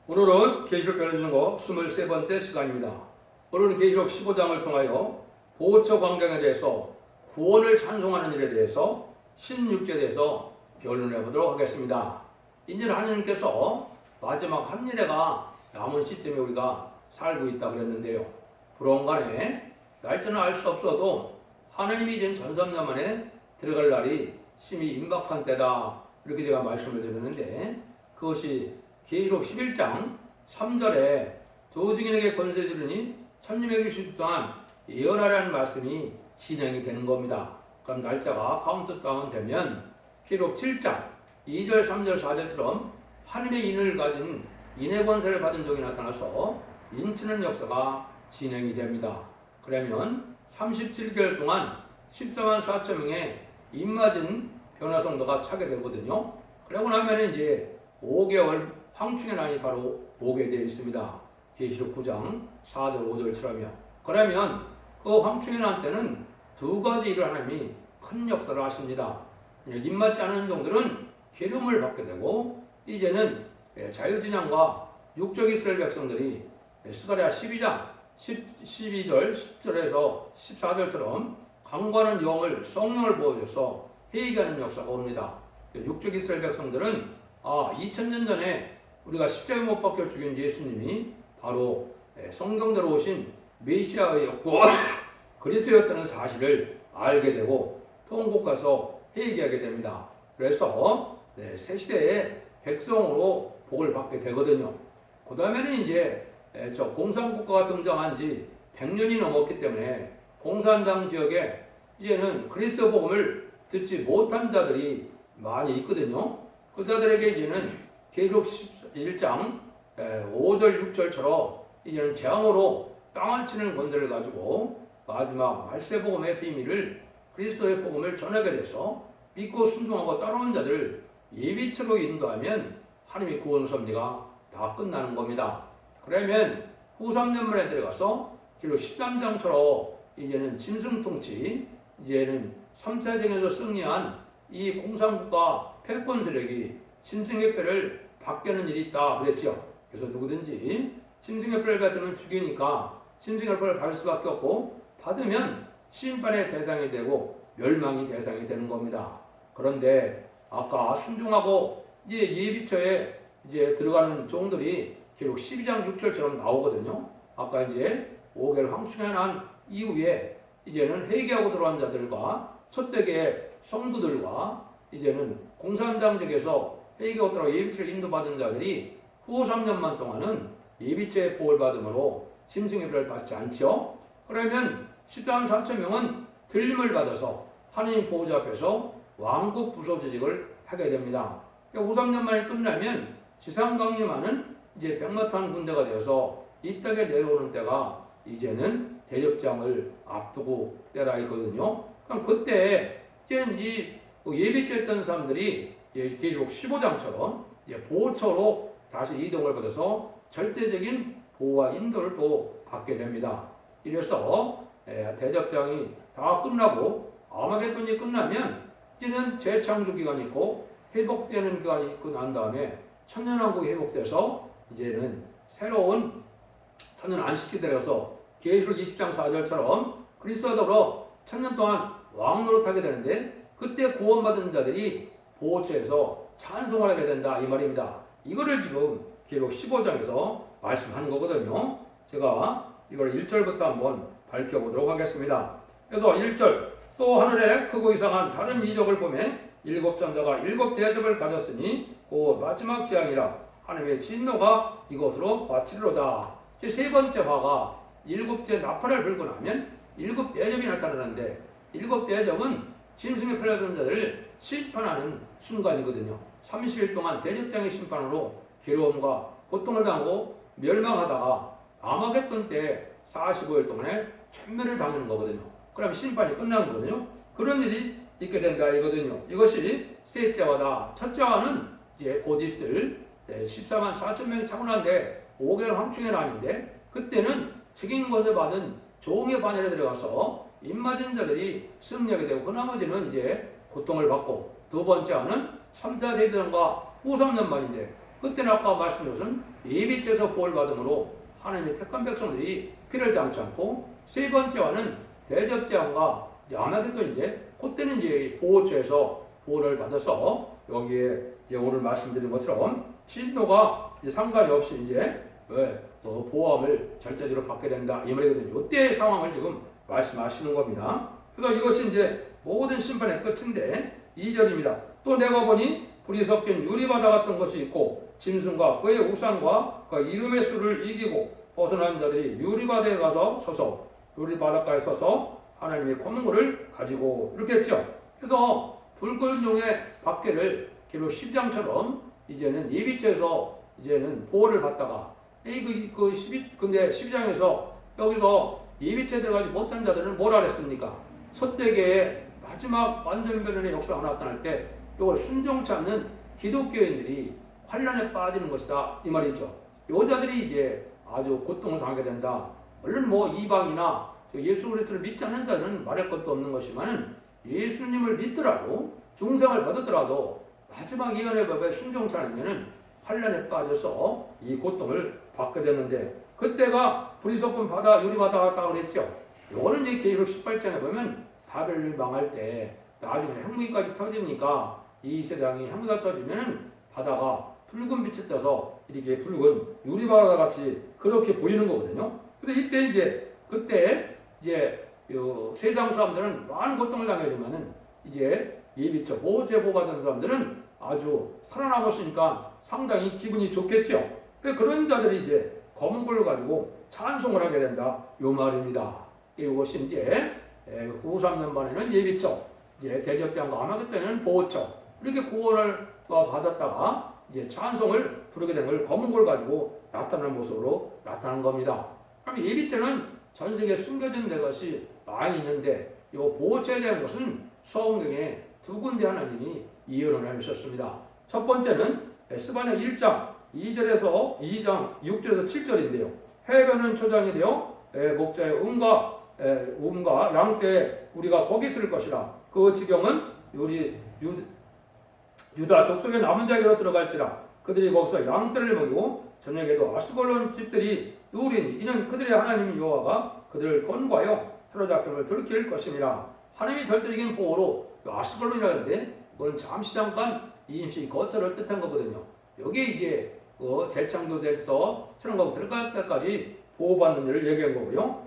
오늘은 계시록 변해주는 거 23번째 시간입니다. 오늘은 계시록 15장을 통하여 보호처 광경에 대해서 구원을 찬송하는 일에 대해서 16제에 대해서 변론해 보도록 하겠습니다. 이제는 하나님께서 마지막 한일회가 남은 시점에 우리가 살고 있다 그랬는데요. 불언간에 날짜는 알 수 없어도 하나님이 이제 전삼년 만에 들어갈 날이 심히 임박한 때다, 이렇게 제가 말씀을 드렸는데, 그것이 계시록 11장 3절에 두 증인에게 권세 주르니 천님의 규식 동안 예언하라는 말씀이 진행이 되는 겁니다. 그럼 날짜가 카운트다운 되면 계시록 7장 2절, 3절, 4절처럼 하나님의 인을 가진 인의 권세를 받은 종이 나타나서 인치는 역사가 진행이 됩니다. 그러면 37개월 동안 14만 4천 명의 입맞은 변화성도가 차게 되거든요. 그러고 나면 이제 5개월 황충의 난이 바로 오게 되어 있습니다. 계시록 9장 4절 5절처럼요. 그러면 그 황충의 난 때는 두 가지 일을 하나님이 큰 역사를 하십니다. 입맞지 않은 종들은 기름을 받게 되고, 이제는 자유진영과 육적 이스라엘 백성들이 스가랴 12장 12절 10절에서 14절처럼 강구하는 영을, 성령을 보여줘서 회개하는 역사가 옵니다. 육적 이스라엘 백성들은 2000년 전에 우리가 십자가에 못 박혀 죽인 예수님이 바로 성경대로 오신 메시아였고 그리스도였다는 사실을 알게 되고 통곡가서 회개하게 됩니다. 그래서 새 시대의 백성으로 복을 받게 되거든요. 그 다음에는 이제 공산국가가 등장한 지 100년이 넘었기 때문에 공산당 지역에 이제는 그리스도 복음을 듣지 못한 자들이 많이 있거든요. 그 자들에게 이제는 계시록 1장 5절 6절처럼 이제는 재앙으로 땅을 치는 권세를 가지고 마지막 말세 복음의 비밀을, 그리스도의 복음을 전하게 돼서 믿고 순종하고 따라온 자들 예비처로 인도하면 하나님의 구원 섭리가 다 끝나는 겁니다. 그러면 후 3년 만에 들어가서 계시록 13장처럼 이제는 짐승통치, 이제는 3차전에서 승리한 이 공산국가 패권 세력이 짐승의 뼈를 받게하는 일이 있다 그랬죠. 그래서 누구든지 짐승의 뼈를 가지면 죽이니까 짐승의 뼈를 받을 수밖에 없고, 받으면 심판의 대상이 되고 멸망의 대상이 되는 겁니다. 그런데 아까 순종하고 이제 예비처에 이제 들어가는 종들이 계시록 12장 6절처럼 나오거든요. 아까 이제 5개월 황충의 난 이후에 이제는 회개하고 들어간 자들과 첫대계 성도들과 이제는 공산당 쪽에서 회개하고 들어가 예비처를 인도받은 자들이 후 3년만 동안은 예비처의 복을 받음으로 짐승의 뼈를 받지 않죠. 그러면 14만 4천 명은 들림을 받아서 하나님 보호자 앞에서 왕국 부소조직을 하게 됩니다. 후 3년 만에 끝나면 지상 강림하는 이제 백마탄 군대가 되어서 이 땅에 내려오는 때가 이제는 대접장을 앞두고 때라 있거든요. 그럼 그때 이제는 이 예비죄했던 사람들이 계시록 15장처럼 보호처로 다시 이동을 받아서 절대적인 보호와 인도를 또 받게 됩니다. 이래서 대접장이 다 끝나고 아마겟돈이 끝나면 이제는 재창조 기간이 있고 회복되는 기간이 있고 난 다음에 천년왕국이 회복돼서 이제는 새로운 천년 안식이 되어서 계시록 20장 4절처럼 그리스도와 더불어 천년 동안 왕 노릇하게 되는데, 그때 구원받은 자들이 보호처에서 찬송을 하게 된다 이 말입니다. 이거를 지금 계시록 15장에서 말씀하는 거거든요. 제가 이걸 1절부터 한번 밝혀보도록 하겠습니다. 그래서 1절, 또 하늘에 크고 이상한 다른 이적을 보매 일곱 천사가 일곱 대접을 가졌으니 곧 마지막 재앙이라 하나님의 진노가 이곳으로 바치리로다. 세 번째 화가 일곱째 나팔을 불고 나면 일곱 대접이 나타나는데, 일곱 대접은 짐승에 팔려든 자들을 심판하는 순간이거든요. 30일 동안 대접장의 심판으로 괴로움과 고통을 당하고 멸망하다가 아마겟돈 때 45일 동안에 천멸을 당하는 거거든요. 그럼 심판이 끝나는 거거든요. 그런 일이 있게 된다 이거든요. 이것이 셋째화다. 첫째화는 이제 곧 있을 14만 4천 명이 차고난데 5개월 황충의 난인데, 그때는 책임 것을 받은 종의 반열에 들어가서 입맞은 자들이 승리하게 되고, 그 나머지는 이제 고통을 받고, 두 번째화는 3차 대전과 후 3년 만인데 그때는 아까 말씀드린 것은 예비죄에서 보호를 받음으로 하나님의 택한 백성들이 피를 당치 않고, 세 번째와는 대접제한과 아마겟돈인데, 그때는 이제 보호죄에서 보호를 받아서 여기에 이제 오늘 말씀드린 것처럼 진노가 이제 상관이 없이 이제 보호함을 절대적으로 받게 된다 이 말이거든요. 이때의 상황을 지금 말씀하시는 겁니다. 그래서 이것이 이제 모든 심판의 끝인데 2절입니다. 또 내가 보니 불이 섞인 유리바다 같은 것이 있고 짐승과 그의 우상과 그 이름의 수를 이기고 벗어난 자들이 유리바다에 가서 서서 유리바닷가에 서서 하나님의 검문고를 가지고 이렇게 했죠. 그래서 불꽃용의 박해를 기록 10장처럼 이제는 예비죄에서 이제는 보호를 받다가 근데 12장에서 여기서 예비죄 들어가지 못한 자들은 뭐라 그랬습니까? 첫대계의 마지막 완전변론의 역사가 나타날 때 이걸 순종치 않는 기독교인들이 환란에 빠지는 것이다 이 말이죠. 여자들이 이제 아주 고통을 당하게 된다. 물론 뭐 이방이나 예수 그리스도를 믿지 않는 자는 말할 것도 없는 것이지만 예수님을 믿더라도 중생을 받았더라도 마지막 예언의 법에 순종치 않으면 환란에 빠져서 이 고통을 받게 되는데, 그때가 불이 섞은 바다 유리바다 같다고 그랬죠. 이거는 이제 계시록 18장에 보면 바벨론이 망할 때 나중에 핵무기까지 터지니까 이 세상이 핵무기가 터지면 바다가 붉은 빛이 떠서 이렇게 붉은 유리바다 같이 그렇게 보이는 거거든요. 근데 이때 이제 그때 이제 세상 사람들은 많은 고통을 당하지만은 이제 예비처 보호죄 보호받은 사람들은 아주 살아남았으니까 상당히 기분이 좋겠죠. 그런 자들이 이제 검은 걸 가지고 찬송을 하게 된다 요 말입니다. 이것이 이제 후 3년 반에는 예비처, 이제 대접장과 아마겟돈에는 보호처 이렇게 구원을 받았다가 이제 찬송을 부르게 된 걸 검은 걸 가지고 나타나는 모습으로 나타난 겁니다. 그럼 예비죄는 전 세계에 숨겨진 것이 많이 있는데 이 보호죄에 대한 것은 성경에 두 군데 하나님이 예언을 해주셨습니다. 첫 번째는 에스바냐 1장 2장 6절에서 7절인데요. 해변은 초장이 되어 목자의 음과 양떼에 우리가 거기 있을 것이라. 그 지경은 우리 유다 족속의 남은 자에게로 들어갈지라. 그들이 거기서 양떼를 먹이고 저녁에도 아스골론 집들이 누리니 이는 그들의 하나님 여호와가 그들을 건과하여 사로잡힘을 들킬 것이니라. 하나님이 절대적인 보호로 아스골론이라는데 그건 잠시 잠깐 임시 거처를 뜻한 거거든요. 여기에 이제 재창조돼서 천국으로 들어갈 때까지 보호받는 일을 얘기한 거고요.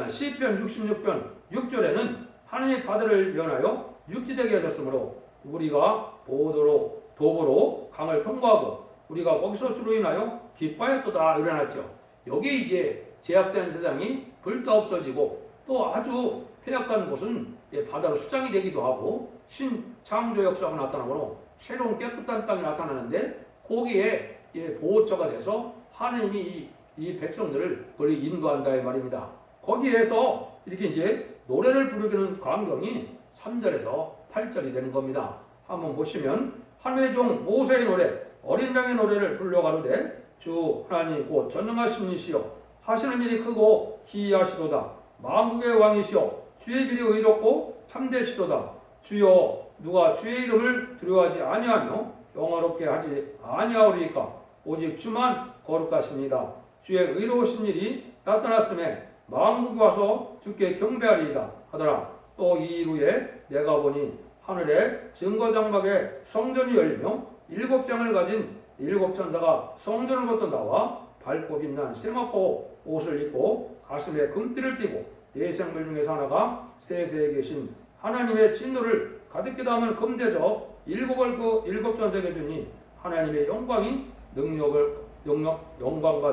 시편 66편 6절에는 하나님의 바다를 면하여 육지되게 하셨으므로 우리가 도보로 강을 통과하고 우리가 거기서 주로 인하여 기뻐했도다 일어났죠. 여기 이제 제약된 세상이 불타 없어지고 또 아주 폐역한 곳은 바다로 수장이 되기도 하고 신창조 역사가 나타나므로 새로운 깨끗한 땅이 나타나는데 거기에 보호처가 돼서 하나님이 이 백성들을 멀리 인도한다 이 말입니다. 거기에서 이렇게 이제 노래를 부르기는 광경이 3절에서 8절이 되는 겁니다. 한번 보시면 하나님의 종 모세의 노래 어린 양의 노래를 불러가로되 주 하나님 곧 전능하신 이시여 하시는 일이 크고 기이하시도다. 만국의 왕이시여 주의 길이 의롭고 참되시도다. 주여 누가 주의 이름을 두려워하지 아니하며 영화롭게 하지 아니하오리이까 오직 주만 거룩하십니다. 주의 의로우신 일이 나타났음에 만국이 와서 주께 경배하리이다 하더라. 또 이 이후에 내가 보니 하늘에 증거장막에 성전이 열리며 7장을 가진 7천사가 성전을 걷던 나와 밝고 빛난 세마포 옷을 입고 가슴에 금띠를 띠고 네 생물 중에서 하나가 세세에 계신 하나님의 진노를 가득히 담은 금대접 7을 7천사에게 주니 하나님의 영광과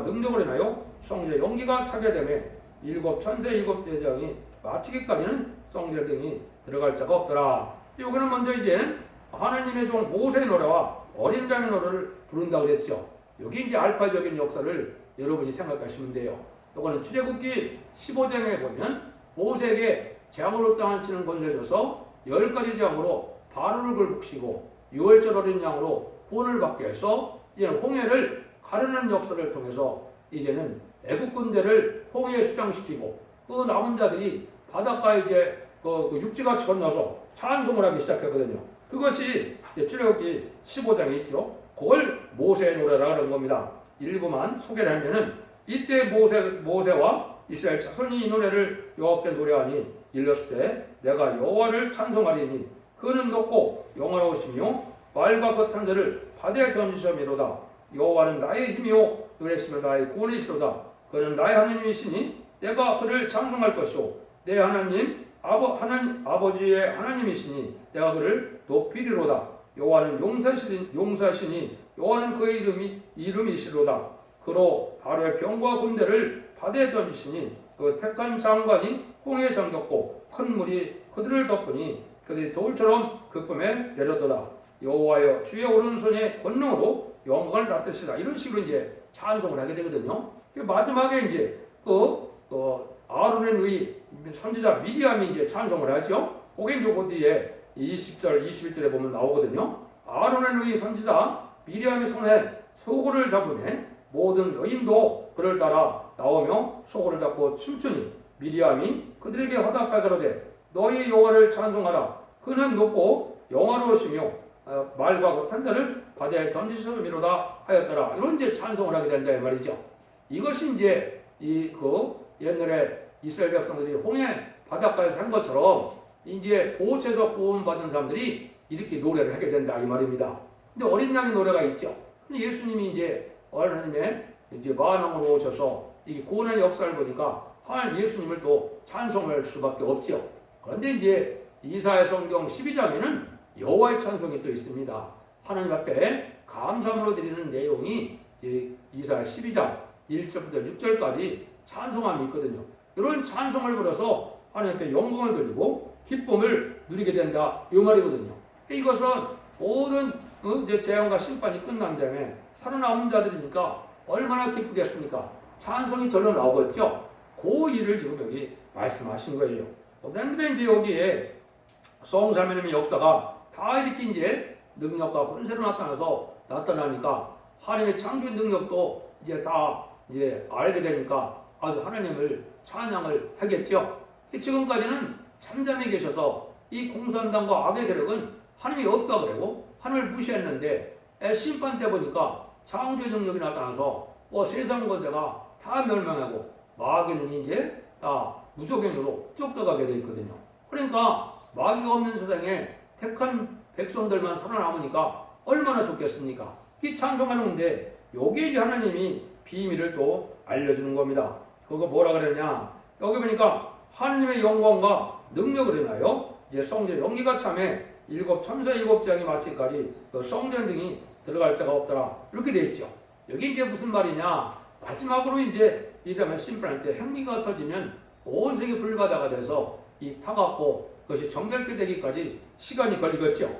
능력을 인하여 성전의 연기가 차게 되매 7천세 7대장이 마치기까지는 성전 등이 들어갈 자가 없더라. 여기는 먼저 이제 하나님의 종 모세의 노래와 어린 양의 노래를 부른다고 그랬죠. 여기 이제 알파적인 역사를 여러분이 생각하시면 돼요. 이거는 출애굽기 15장에 보면 모세에게 재앙으로 땅을 치는 권세를 줘서 10가지 재앙으로 바로를 굴복시고 6월절 어린 양으로 구원을 받게 해서 이제는 홍해를 가르는 역사를 통해서 이제는 애국 군대를 홍해에 수장시키고 그 남은 자들이 바닷가에 이제 그 육지같이 건너서 찬송을 하기 시작했거든요. 그것이 출애굽기 15장에 있죠. 그걸 모세의 노래라 그런 겁니다. 일부만 소개를 하면은 이때 모세와 이스라엘 자손이 이 노래를 여호와께 노래하니 일렀을 때 내가 여호와를 찬송하리니 그는 높고 영원하시며 말과 겉한 자를 바다에 던지시미로다. 여호와는 나의 힘이요 노래시며 나의 구원이시로다. 그는 나의 하나님이시니 내가 그를 찬송할 것이요 내 하나님 아버지의 하나님이시니 내가 그를 높이리로다. 여호와는 용사시니 여호와는 그의 이름이시로다. 그로 바로의 병과 군대를 바다에 던지시니 그 택한 장관이 홍해에 잠겼고 큰 물이 그들을 덮으니 그들이 돌처럼 그 품에 내려도다. 여호와여 주의 오른손의 권능으로 영광을 받으시라. 이런 식으로 이제 찬송을 하게 되거든요. 마지막에 이제 아론의 누이 선지자 미리암이 이제 찬송을 하죠. 그게 이제 그 뒤에 20절, 21절에 보면 나오거든요. 아론의 누이 선지자 미리암의 손에 소고를 잡으며 모든 여인도 그를 따라 나오며 소고를 잡고 춤추니 미리암이 그들에게 화답하여 가로되 너희 여호와를 찬송하라. 그는 높고 영화로우시며 말과 겉한 자를 바다에 던지시미로다 하였더라. 이런 이제 찬송을 하게 된다 이 말이죠. 이것이 이제 옛날에 이스라엘 백성들이 홍해 바닷가에서 한 것처럼 이제 보호처에서 구원받은 사람들이 이렇게 노래를 하게 된다 이 말입니다. 근데 어린 양의 노래가 있죠. 근데 예수님이 이제 하나님의 이제 만왕으로 오셔서 이 구원의 역사를 보니까 하나님 예수님을 또 찬송할 수밖에 없죠. 그런데 이제 이사야 성경 12장에는 여호와의 찬송이 또 있습니다. 하나님 앞에 감사함으로 드리는 내용이 이사야 12장 1절부터 6절까지 찬송함이 있거든요. 이런 찬송을 불어서 하나님 앞에 영광을 돌리고 기쁨을 누리게 된다 이 말이거든요. 이것은 모든 이제 재앙과 심판이 끝난 다음에 살아남은 자들이니까 얼마나 기쁘겠습니까? 찬송이 절로 나오겠죠. 그 일을 지금 여기 말씀하신 거예요. 그런데 이제 여기에 성삼위님의 역사가 다 이렇게 이제 능력과 권세로 나타나니까 하나님의 창조의 능력도 이제 다 이제 알게 되니까 아주 하나님을 찬양을 하겠죠. 지금까지는 잠잠히 계셔서 이 공산당과 악의 세력은 하나님이 없다 그러고 하나님을 무시했는데 심판 때 보니까 창조의 능력이 나타나서 세상 권세가 다 멸망하고 마귀는 이제 다 무조건으로 쫓겨가게 되어 있거든요. 그러니까 마귀가 없는 세상에 택한 백성들만 살아남으니까 얼마나 좋겠습니까? 이 찬송하는 건데 여기에 이제 하나님이 비밀을 또 알려주는 겁니다. 그거 뭐라 그러냐? 여기 보니까 하나님의 영광과 능력을 인하여 이제 성전 영기가 참에 천사 7장이 마치기까지 그 성전 등이 들어갈 자가 없더라. 이렇게 되어 있죠. 여기 이제 무슨 말이냐? 마지막으로 이제 이자면 심판할 때 행위가 터지면 온 세계 불바다가 돼서 이 타갖고 그것이 정결케 되기까지 시간이 걸리겠죠.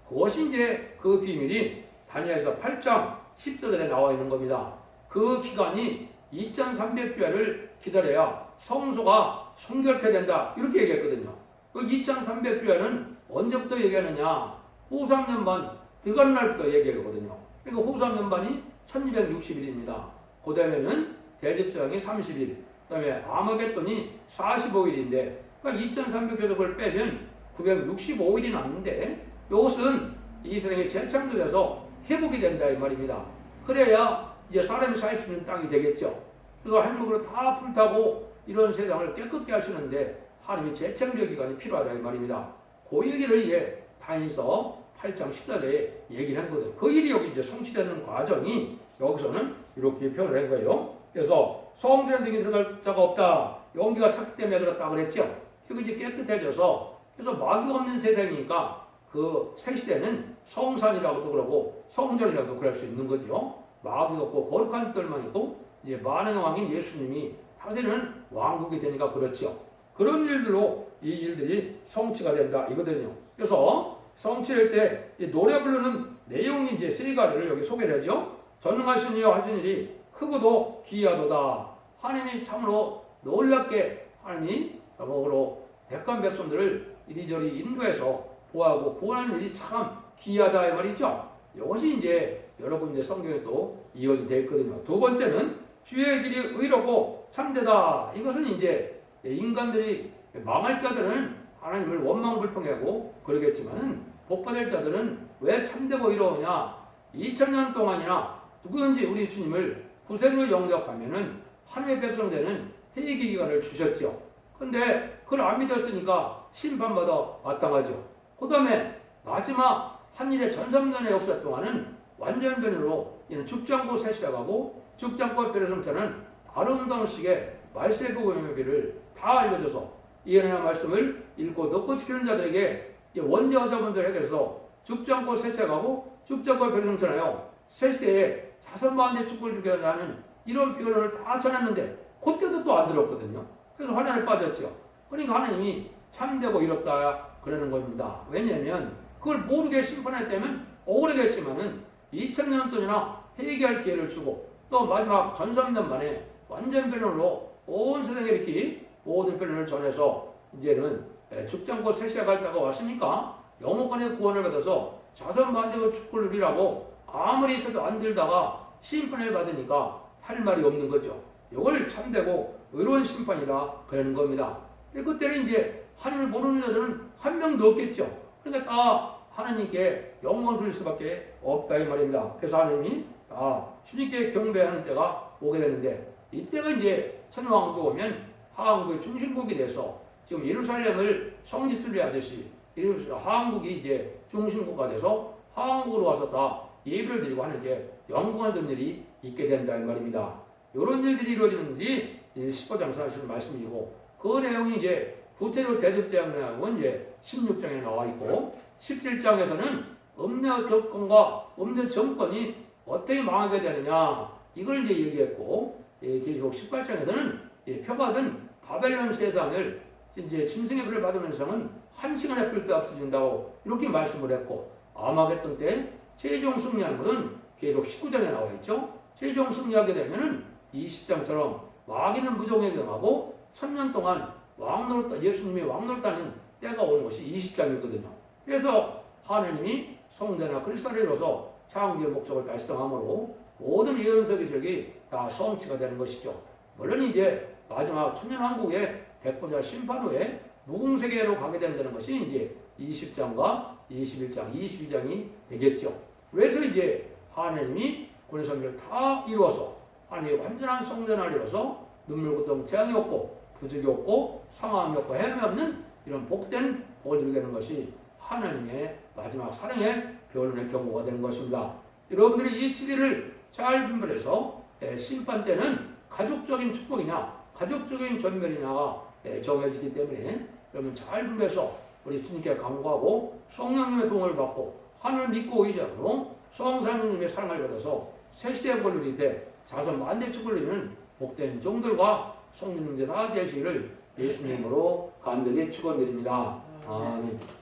그것이 이제 그 비밀이 다니엘서 8장 10절에 나와 있는 겁니다. 그 기간이 2300주야를 기다려야 성소가 성결케 된다. 이렇게 얘기했거든요. 그 2300주야는 언제부터 얘기하느냐? 후3년반 들어가는 날부터 얘기하거든요. 그러니까 후3년반이 1260일입니다. 그 다음에는 대제사장이 30일, 그 다음에 아마겟돈이 45일인데, 그러니까 2300주야를 빼면 965일이 남는데, 이것은 이 세상에 재창조돼서 회복이 된다 이 말입니다. 그래야 이제 사람이 살 수 있는 땅이 되겠죠. 그래서 한목으로 다 불타고 이런 세상을 깨끗게 하시는데 하나님의 재창조 기간이 필요하다 이 말입니다. 그 얘기를 이제 다니엘서 8장 14절에 얘기를 한 거예요. 그 일이 여기 이제 성취되는 과정이 여기서는 이렇게 표현을 한 거예요. 그래서 성전 등이 들어갈 자가 없다. 용기가 찼기 때문에 그렇다 그랬죠. 이거 이제 깨끗해져서 그래서 마귀가 없는 세상이니까 그 새 시대는 성산이라고도 그러고 성전이라고 그럴 수 있는 거죠. 마귀가 없고 거룩한 것들만 있고 이제 만왕의 왕인 예수님이 다스리는 왕국이 되니까 그렇죠. 그런 일들로 이 일들이 성취가 된다 이거거든요. 그래서 성취할 때 노래 부르는 내용이 이제 세 가지를 여기 소개를 하죠. 전능하신 이여 하신 일이 크고도 기이하도다. 하나님이 참으로 놀랍게 하나님이 자목으로 택한 백성들을 이리저리 인도해서 보호하고 구원하는 일이 참 기이하다 이 말이죠. 이것이 이제 여러분 이제 성경에 또 이언이 되어 있거든요. 두 번째는 주의 길이 의롭고 참되다. 이것은 이제 인간들이 망할 자들은 하나님을 원망불평하고 그러겠지만은 복받을 자들은 왜 참되고 의로우냐? 2000년 동안이나 누구든지 우리 주님을 구세주로 영접하면은 하나님의 백성 되는 회개 기간을 주셨죠. 근데 그걸 안 믿었으니까 심판받아 마땅하죠. 그 다음에 마지막 한일의 전삼년의 역사 동안은 완전 변으로 이는 죽지 않고 새 시작하고 죽지 않고 별의 성찬은 아름다운 식의 말세복음의 비를 다 알려줘서 이 은혜의 말씀을 읽고 듣고 지키는 자들에게 원죄자분들에게서 죽지 않고 새 시작하고 죽지 않고 별의 성찬하여 새 시대에 자선마한대 축복을 주게 하는 이런 비언을 다 전했는데 그때도 또 안 들었거든요. 그래서 환란에 빠졌죠. 그러니까 하나님이 참되고 이롭다 그러는 겁니다. 왜냐하면 그걸 모르게 심판했다면 억울하겠지만은 2000년 동안이나 회개할 기회를 주고 또 마지막 전삼년 만에 완전 변론으로 온 세상에 이렇게 모든 변론을 전해서 이제는 죽지 않고 새 시작할 때가 왔으니까 영원간의 구원을 받아서 자선반대의 축복을 누리라고 아무리 있어도 안 들다가 심판을 받으니까 할 말이 없는 거죠. 이걸 참되고 의로운 심판이다 그러는 겁니다. 그때는 이제 하나님을 모르는 자들은 한 명도 없겠죠. 그러니까 다 하나님께 영광을 돌릴 수밖에 없다 이 말입니다. 그래서 하나님이 다 주님께 경배하는 때가 오게 되는데 이때가 이제 천왕도 오면 하왕국의 중심국이 돼서 지금 예루살렘을 성지순례 하듯이 하왕국이 이제 중심국가 돼서 하왕국으로 와서 다 예배를 드리고 하는 이제 영광을 드는 일이 있게 된다 이 말입니다. 이런 일들이 이루어지는 일이 15장 사실 말씀이고 그 내용이 이제 구체적으로 대접제한 내용은 이제 16장에 나와 있고 17장에서는 음녀 조건과 음녀 정권이 어떻게 망하게 되느냐 이걸 이제 얘기했고 계시록 18장에서는 표받은 바벨론 세상을 이제 짐승의 불을 받으면서는 한 시간에 불도 없어진다고 이렇게 말씀을 했고 아마겟돈 때 최종 승리하는 것은 계시록 19장에 나와 있죠. 최종 승리하게 되면은 20장처럼 마귀는 무종에게 하고 1000년 동안 예수님이 왕노릇하는 때가 오는 것이 20장이거든요. 그래서 하나님이 성전이나 그리스도를 이뤄서 창조의 목적을 달성함으로 모든 예언서기 적이 다 성취가 되는 것이죠. 물론 이제 마지막 천년왕국의 백보자 심판 후에 무궁세계로 가게 된다는 것이 이제 20장과 21장, 22장이 되겠죠. 그래서 이제 하나님이 구원의 다 이루어서 하나님의 완전한 성전을 이루어서 눈물, 고통, 재앙이 없고 부족이 없고 상함이 없고 헤엄이 없는 이런 복된 복을 누리게 되는 것이 하나님의 마지막 사랑의 변론의 경고가 되는 것입니다. 여러분들이 이 진리를 잘 분별해서 심판 때는 가족적인 축복이냐 가족적인 전멸이냐가 정해지기 때문에 여러분 잘 분별해서 우리 주님께 간구하고 성령님의 도움을 받고 하나님을 믿고 의지하고 성삼위님의 사랑을 받아서 새시대의 복을 누릴 때 자선 만대 축복을 누리는 복된 종들과 성령님들 다 되시기를 예수님으로 간절히 축원드립니다. 아멘.